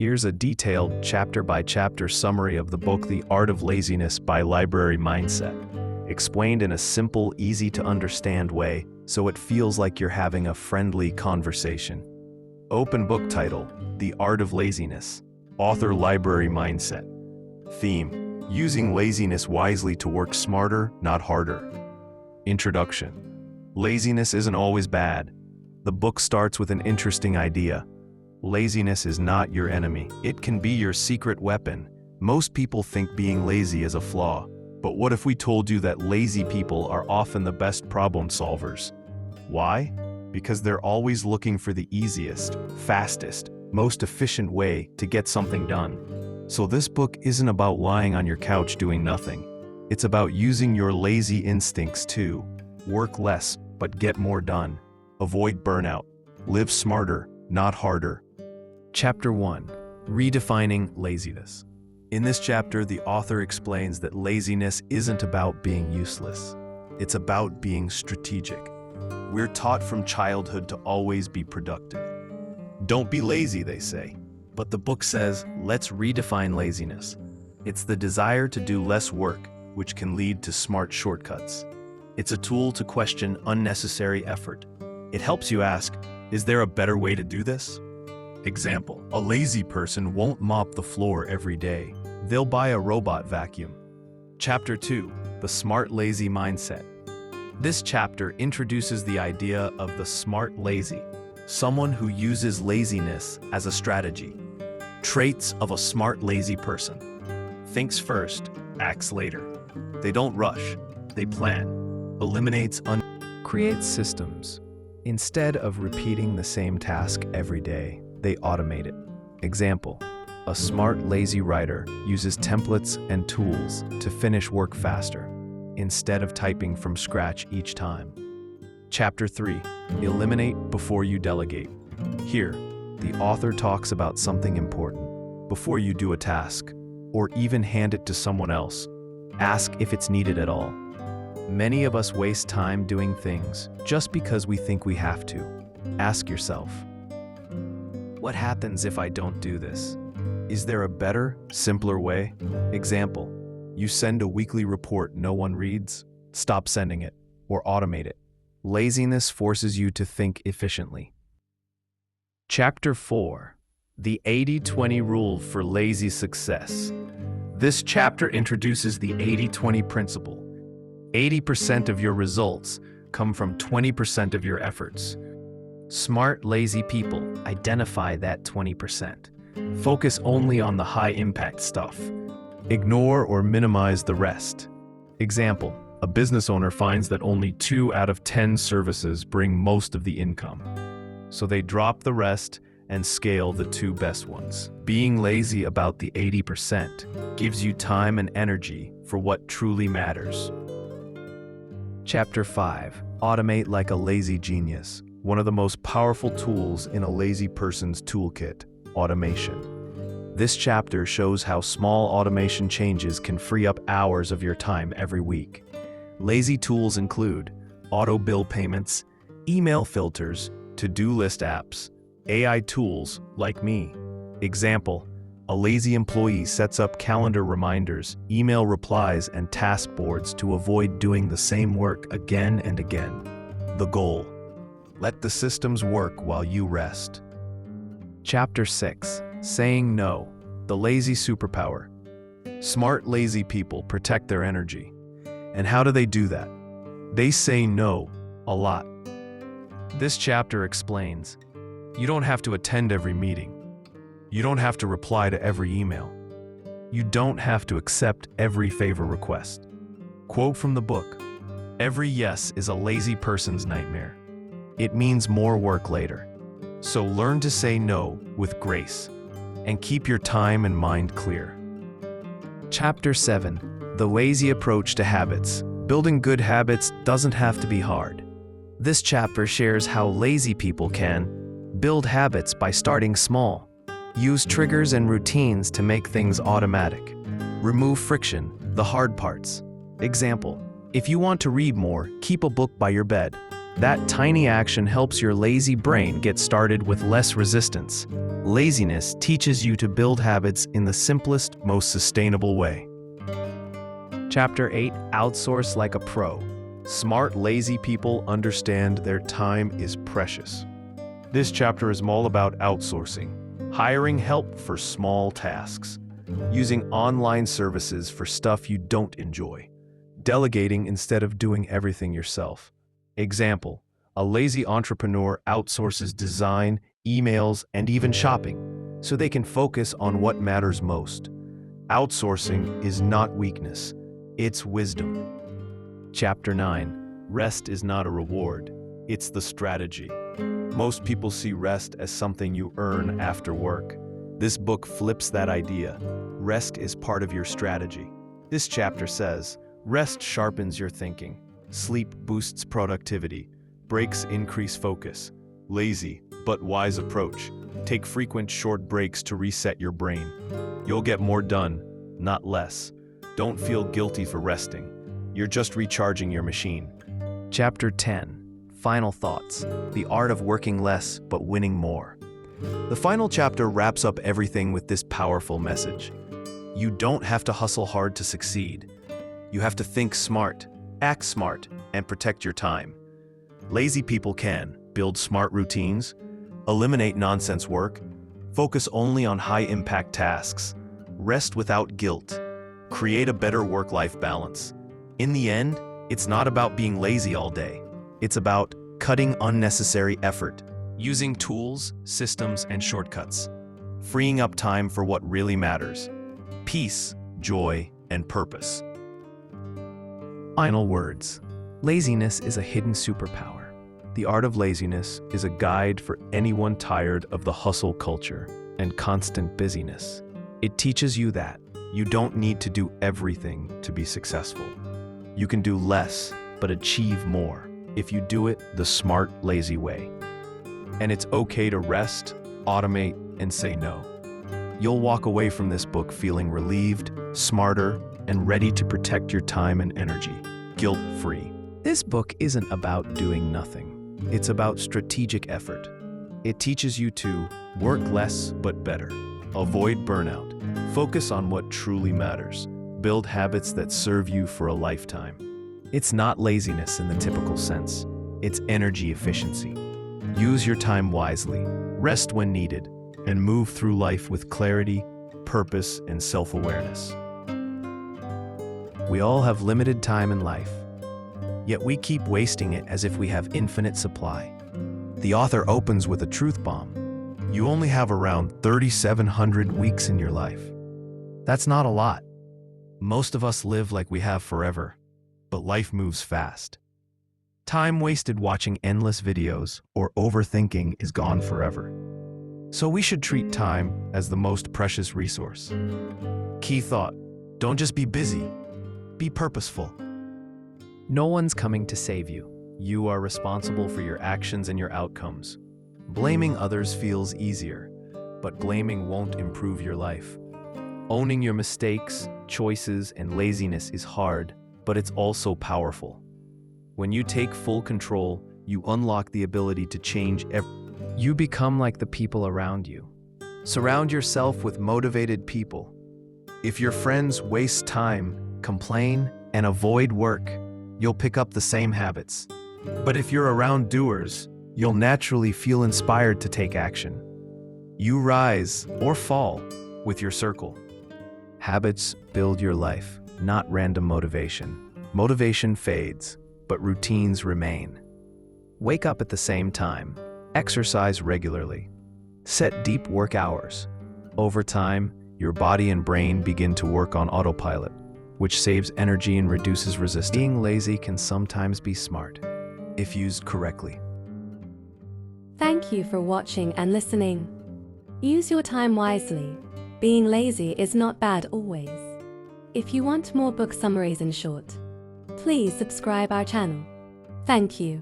Here's a detailed chapter-by-chapter summary of the book The Art of Laziness by Library Mindset, explained in a simple, easy-to-understand way so it feels like you're having a friendly conversation. Open book title, The Art of Laziness. Author Library Mindset. Theme, using laziness wisely to work smarter, not harder. Introduction. Laziness isn't always bad. The book starts with an interesting idea. Laziness is not your enemy. It can be your secret weapon. Most people think being lazy is a flaw. But what if we told you that lazy people are often the best problem solvers? Why? Because they're always looking for the easiest, fastest, most efficient way to get something done. So this book isn't about lying on your couch doing nothing. It's about using your lazy instincts to work less, but get more done. Avoid burnout. Live smarter, not harder. Chapter 1. Redefining laziness. In this chapter, the author explains that laziness isn't about being useless. It's about being strategic. We're taught from childhood to always be productive. Don't be lazy, they say. But the book says, let's redefine laziness. It's the desire to do less work, which can lead to smart shortcuts. It's a tool to question unnecessary effort. It helps you ask, is there a better way to do this? Example, a lazy person won't mop the floor every day. They'll buy a robot vacuum. Chapter 2. The Smart Lazy Mindset. This chapter introduces the idea of the smart lazy, someone who uses laziness as a strategy. Traits of a smart lazy person. Thinks first, acts later. They don't rush, they plan. Eliminates creates systems. Instead of repeating the same task every day, they automate it. Example, a smart lazy writer uses templates and tools to finish work faster, instead of typing from scratch each time. Chapter 3. Eliminate before you delegate. Here, the author talks about something important. Before you do a task, or even hand it to someone else, ask if it's needed at all. Many of us waste time doing things just because we think we have to. Ask yourself, what happens if I don't do this? Is there a better, simpler way? Example, you send a weekly report no one reads, stop sending it, or automate it. Laziness forces you to think efficiently. Chapter 4. The 80-20 Rule for Lazy Success. This chapter introduces the 80-20 principle. 80% of your results come from 20% of your efforts. Smart, lazy people identify that 20%. Focus only on the high-impact stuff. Ignore or minimize the rest. Example, a business owner finds that only 2 out of 10 services bring most of the income. So they drop the rest and scale the 2 best ones. Being lazy about the 80% gives you time and energy for what truly matters. Chapter 5. Automate like a lazy genius. One of the most powerful tools in a lazy person's toolkit, automation. This chapter shows how small automation changes can free up hours of your time every week. Lazy tools include auto bill payments, email filters, to-do list apps, AI tools like me. Example, a lazy employee sets up calendar reminders, email replies, and task boards to avoid doing the same work again and again. The goal: let the systems work while you rest. Chapter 6. Saying no, the lazy superpower. Smart lazy people protect their energy. And how do they do that? They say no a lot. This chapter explains, you don't have to attend every meeting. You don't have to reply to every email. You don't have to accept every favor request. Quote from the book, every yes is a lazy person's nightmare. It means more work later. So learn to say no with grace and keep your time and mind clear. Chapter 7. The Lazy Approach to Habits. Building good habits doesn't have to be hard. This chapter shares how lazy people can build habits by starting small. Use triggers and routines to make things automatic. Remove friction, the hard parts. Example, if you want to read more, keep a book by your bed. That tiny action helps your lazy brain get started with less resistance. Laziness teaches you to build habits in the simplest, most sustainable way. Chapter 8: Outsource like a pro. Smart, lazy people understand their time is precious. This chapter is all about outsourcing, hiring help for small tasks, using online services for stuff you don't enjoy, delegating instead of doing everything yourself. Example: a lazy entrepreneur outsources design, emails, and even shopping, so they can focus on what matters most. Outsourcing is not weakness, it's wisdom. Chapter 9: Rest is not a reward, it's the strategy. Most people see rest as something you earn after work. This book flips that idea. Rest is part of your strategy. This chapter says, rest sharpens your thinking. Sleep boosts productivity. Breaks increase focus. Lazy, but wise approach. Take frequent short breaks to reset your brain. You'll get more done, not less. Don't feel guilty for resting. You're just recharging your machine. Chapter 10: Final Thoughts. The Art of Working Less but Winning More. The final chapter wraps up everything with this powerful message. You don't have to hustle hard to succeed. You have to think smart, act smart, and protect your time. Lazy people can build smart routines, eliminate nonsense work, focus only on high-impact tasks, rest without guilt, create a better work-life balance. In the end, it's not about being lazy all day. It's about cutting unnecessary effort, using tools, systems, and shortcuts, freeing up time for what really matters: peace, joy, and purpose. Final words. Laziness is a hidden superpower. The Art of Laziness is a guide for anyone tired of the hustle culture and constant busyness. It teaches you that you don't need to do everything to be successful. You can do less, but achieve more if you do it the smart, lazy way. And it's okay to rest, automate, and say no. You'll walk away from this book feeling relieved, smarter, and ready to protect your time and energy, guilt-free. This book isn't about doing nothing. It's about strategic effort. It teaches you to work less but better, avoid burnout, focus on what truly matters, build habits that serve you for a lifetime. It's not laziness in the typical sense. It's energy efficiency. Use your time wisely, rest when needed, and move through life with clarity, purpose, and self-awareness. We all have limited time in life, yet we keep wasting it as if we have infinite supply. The author opens with a truth bomb. You only have around 3,700 weeks in your life. That's not a lot. Most of us live like we have forever, but life moves fast. Time wasted watching endless videos or overthinking is gone forever. So we should treat time as the most precious resource. Key thought: don't just be busy, be purposeful. No one's coming to save you. You are responsible for your actions and your outcomes. Blaming others feels easier, but blaming won't improve your life. Owning your mistakes, choices, and laziness is hard, but it's also powerful. When you take full control, you unlock the ability to change everything. You become like the people around you. Surround yourself with motivated people. If your friends waste time, complain, and avoid work, you'll pick up the same habits. But if you're around doers, you'll naturally feel inspired to take action. You rise or fall with your circle. Habits build your life, not random motivation. Motivation fades, but routines remain. Wake up at the same time. Exercise regularly. Set deep work hours. Over time, your body and brain begin to work on autopilot, which saves energy and reduces resistance. Being lazy can sometimes be smart, if used correctly. Thank you for watching and listening. Use your time wisely. Being lazy is not bad always. If you want more book summaries in short, please subscribe our channel. Thank you.